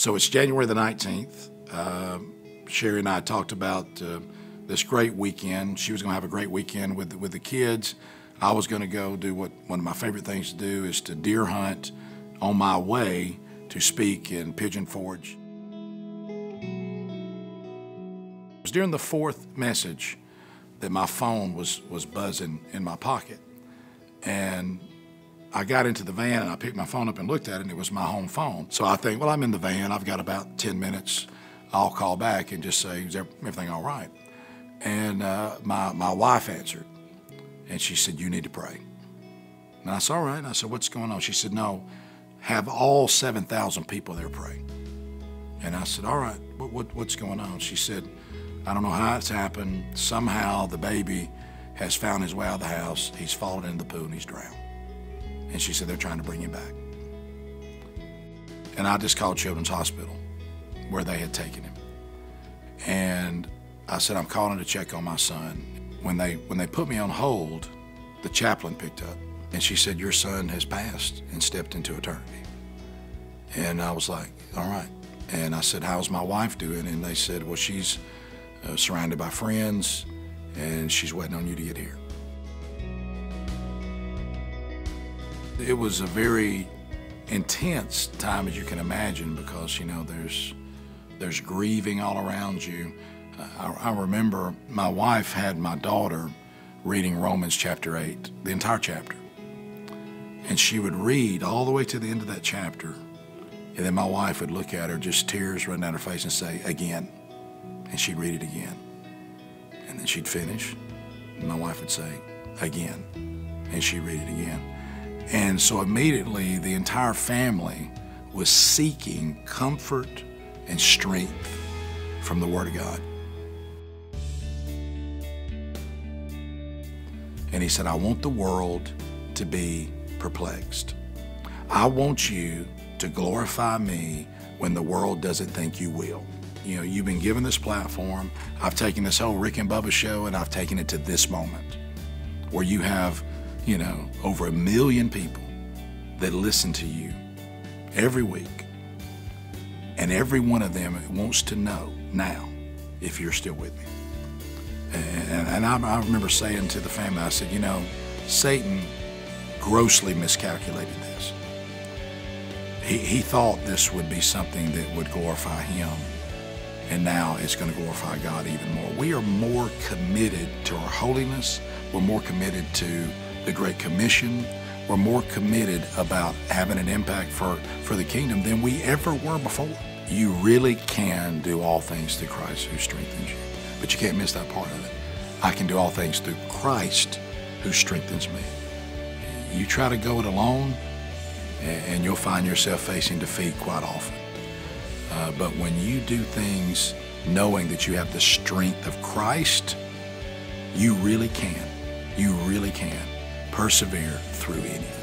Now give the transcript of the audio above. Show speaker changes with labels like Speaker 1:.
Speaker 1: So it's January the 19th. Sherry and I talked about this great weekend. She was going to have a great weekend with the kids. I was going to go do what one of my favorite things to do is to deer hunt on my way to speak in Pigeon Forge. It was during the fourth message that my phone was buzzing in my pocket. And I got into the van and I picked my phone up and looked at it, and it was my home phone. So I think, well, I'm in the van, I've got about 10 minutes. I'll call back and just say, is everything all right? And my wife answered, and she said, you need to pray. And I said, all right. And I said, what's going on? She said, no, have all 7,000 people there pray. And I said, all right, what's going on? She said, I don't know how it's happened. Somehow the baby has found his way out of the house. He's fallen in the pool and he's drowned. And she said, they're trying to bring him back. And I just called Children's Hospital where they had taken him. And I said, I'm calling to check on my son. When they put me on hold, the chaplain picked up and she said, your son has passed and stepped into eternity. And I was like, all right. And I said, how's my wife doing? And they said, well, she's surrounded by friends and she's waiting on you to get here. It was a very intense time, as you can imagine, because, you know, there's grieving all around you. I remember my wife had my daughter reading Romans chapter 8, the entire chapter. And she would read all the way to the end of that chapter. And then my wife would look at her, just tears running down her face, and say, again. And she'd read it again. And then she'd finish. And my wife would say, again. And she'd read it again. And so immediately the entire family was seeking comfort and strength from the Word of God. And he said, I want the world to be perplexed. I want you to glorify me when the world doesn't think you will. You know, you've been given this platform. I've taken this whole Rick and Bubba show and I've taken it to this moment where you have, you know, over 1 million people that listen to you every week. And every one of them wants to know now if you're still with me. And I remember saying to the family, I said, you know, Satan grossly miscalculated this. He thought this would be something that would glorify him, and now it's going to glorify God even more. We are more committed to our holiness. We're more committed to the Great Commission. We're more committed about having an impact for the kingdom than we ever were before. You really can do all things through Christ who strengthens you. But you can't miss that part of it. I can do all things through Christ who strengthens me. You try to go it alone, and you'll find yourself facing defeat quite often. But when you do things knowing that you have the strength of Christ, you really can persevere through anything.